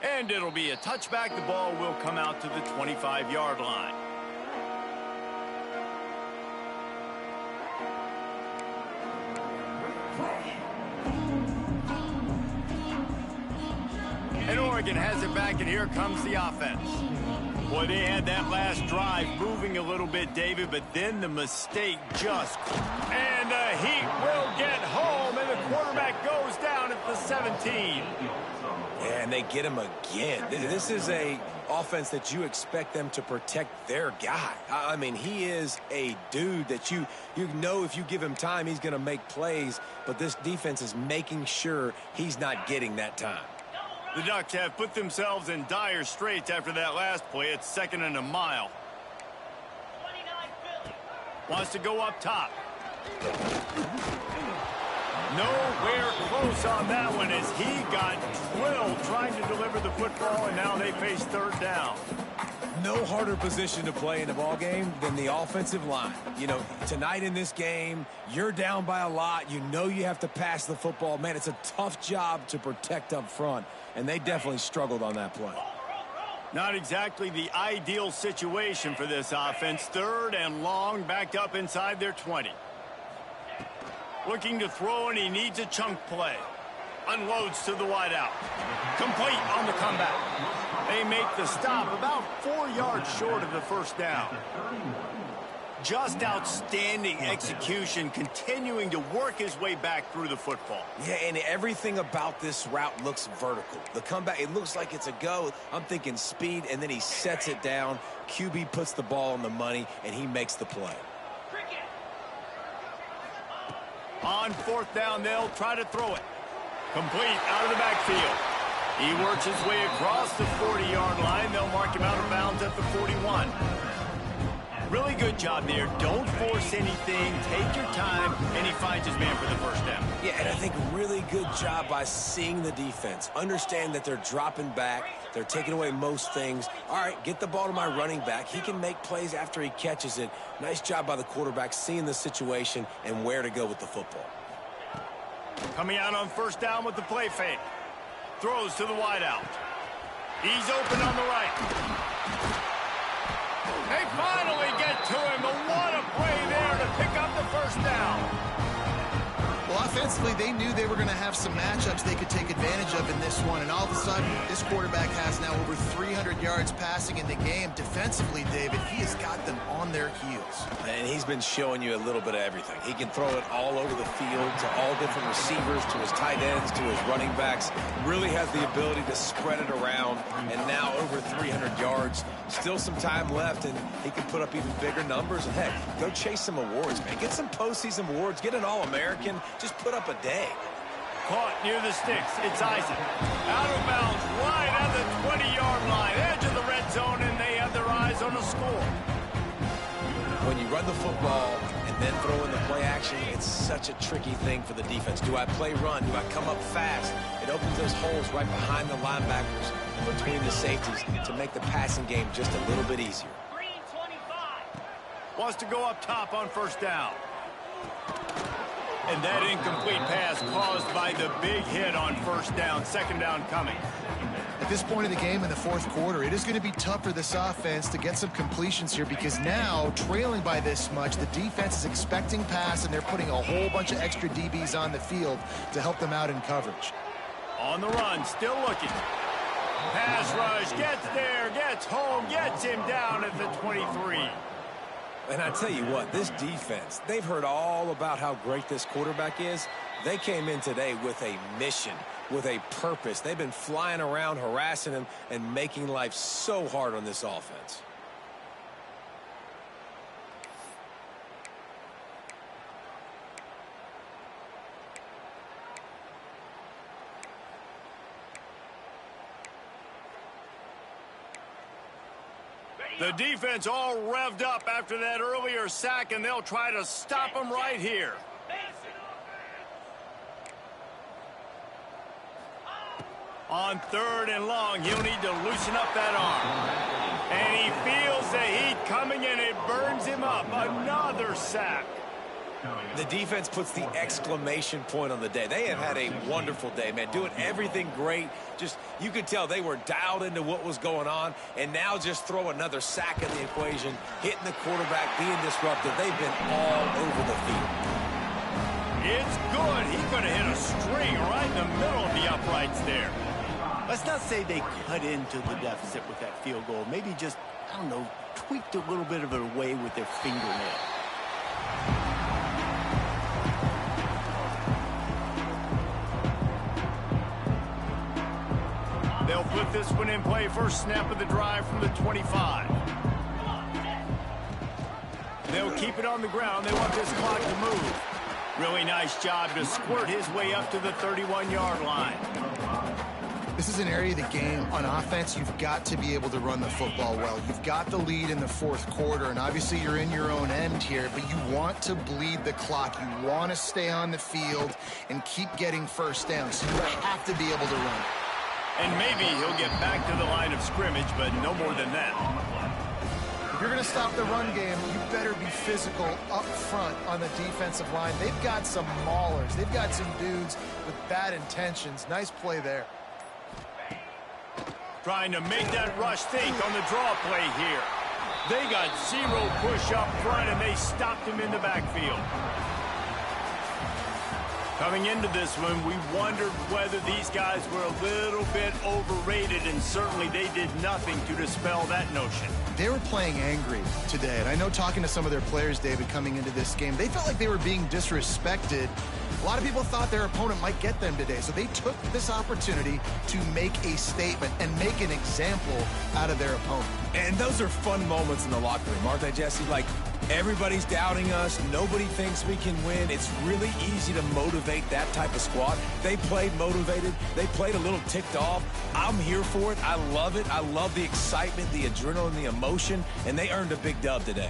And it'll be a touchback. The ball will come out to the 25-yard line. And Oregon has it back, and here comes the offense. Boy, they had that last drive moving a little bit, David, but then the mistake just... And the Heat will get home, and the quarterback goes down at the 17. And they get him again. This is a offense that you expect them to protect their guy. I mean, he is a dude that you know if you give him time, he's going to make plays, but this defense is making sure he's not getting that time. The Ducks have put themselves in dire straits after that last play. It's 2nd and a mile. Wants to go up top. Nowhere close on that one as he got drilled trying to deliver the football, and now they face 3rd down. No harder position to play in a ball game than the offensive line. You know, tonight in this game, you're down by a lot. You know you have to pass the football. Man, it's a tough job to protect up front, and they definitely struggled on that play. Not exactly the ideal situation for this offense. 3rd and long, backed up inside their 20. Looking to throw, and he needs a chunk play. Unloads to the wideout. Complete on the comeback. They make the stop about 4 yards short of the 1st down. Just outstanding execution, continuing to work his way back through the football. Yeah, and everything about this route looks vertical. The comeback, it looks like it's a go. I'm thinking speed, and then he sets it down. QB puts the ball on the money, and he makes the play. On 4th down, they'll try to throw it. Complete out of the backfield. He works his way across the 40-yard line. They'll mark him out of bounds at the 41. Really good job there. Don't force anything. Take your time, and he finds his man for the 1st down. Yeah, and I think really good job by seeing the defense. Understand that they're dropping back. They're taking away most things. All right, get the ball to my running back. He can make plays after he catches it. Nice job by the quarterback seeing the situation and where to go with the football. Coming out on 1st down with the play fake. Throws to the wideout. He's open on the right. They finally get to him, but what a play there to pick up the 1st down. Well, offensively, they knew they were going to have some matchups they could take advantage of in this one, and all of a sudden, this quarterback has now over 300 yards passing in the game. Defensively, David, he has got them on their heels. And he's been showing you a little bit of everything. He can throw it all over the field to all different receivers, to his tight ends, to his running backs. Really has the ability to spread it around, and now over 300 yards. Still some time left, and he can put up even bigger numbers. And, heck, go chase some awards, man. Get some postseason awards. Get an All-American. Just put up a day. Caught near the sticks. It's Isaac. Out of bounds, right at the 20-yard line. Edge of the red zone, and they have their eyes on a score. When you run the football and then throw in the play action, it's such a tricky thing for the defense. Do I play run? Do I come up fast? It opens those holes right behind the linebackers and between the safeties to make the passing game just a little bit easier. Wants to go up top on 1st down. And that incomplete pass caused by the big hit on 1st down. 2nd down coming. At this point of the game in the 4th quarter, it is going to be tough for this offense to get some completions here because now, trailing by this much, the defense is expecting pass, and they're putting a whole bunch of extra DBs on the field to help them out in coverage. On the run, still looking. Pass rush, gets there, gets home, gets him down at the 23. And I tell you what, this defense, they've heard all about how great this quarterback is. They came in today with a mission, with a purpose. They've been flying around, harassing him, and making life so hard on this offense. The defense all revved up after that earlier sack, and they'll try to stop him right here. On 3rd and long, he'll need to loosen up that arm. And he feels the heat coming, and it burns him up. Another sack. The defense puts the exclamation point on the day. They have had a wonderful day, man, doing everything great. Just, you could tell they were dialed into what was going on, and now just throw another sack in the equation, hitting the quarterback, being disruptive. They've been all over the field. It's good. He could have hit a string right in the middle of the uprights there. Let's not say they cut into the deficit with that field goal. Maybe just, I don't know, tweaked a little bit of it away with their fingernail. They'll put this one in play. First snap of the drive from the 25. They'll keep it on the ground. They want this clock to move. Really nice job to squirt his way up to the 31-yard line. This is an area of the game on offense you've got to be able to run the football well. You've got the lead in the fourth quarter, and obviously you're in your own end here, but you want to bleed the clock. You want to stay on the field and keep getting first down, so you have to be able to run. And maybe he'll get back to the line of scrimmage, but no more than that. If you're going to stop the run game, you better be physical up front on the defensive line. They've got some maulers. They've got some dudes with bad intentions. Nice play there. Trying to make that rush think on the draw play here. They got zero push up front, and they stopped him in the backfield. Coming into this one, we wondered whether these guys were a little bit overrated, and certainly they did nothing to dispel that notion. They were playing angry today, and I know talking to some of their players, David, coming into this game, they felt like they were being disrespected. A lot of people thought their opponent might get them today, so they took this opportunity to make a statement and make an example out of their opponent. And those are fun moments in the locker room, aren't they, Jesse? Like, everybody's doubting us. Nobody thinks we can win. It's really easy to motivate that type of squad. They played motivated. They played a little ticked off. I'm here for it. I love it. I love the excitement, the adrenaline, the emotion, and they earned a big dub today.